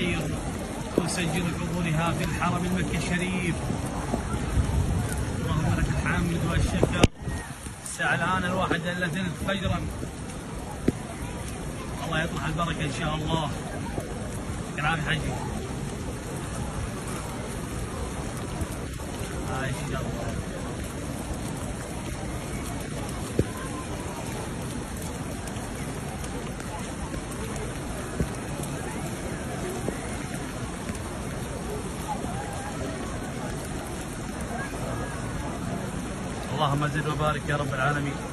الخير وسجل قبولها في الحرم المكي الشريف. اللهم لك الحمد والشكر. الساعة الآن 1:02 فجرا. الله يطرح البركة إن شاء الله. يعطيك العافية حجي. إن شاء الله. اللهم زد وبارك يا رب العالمين.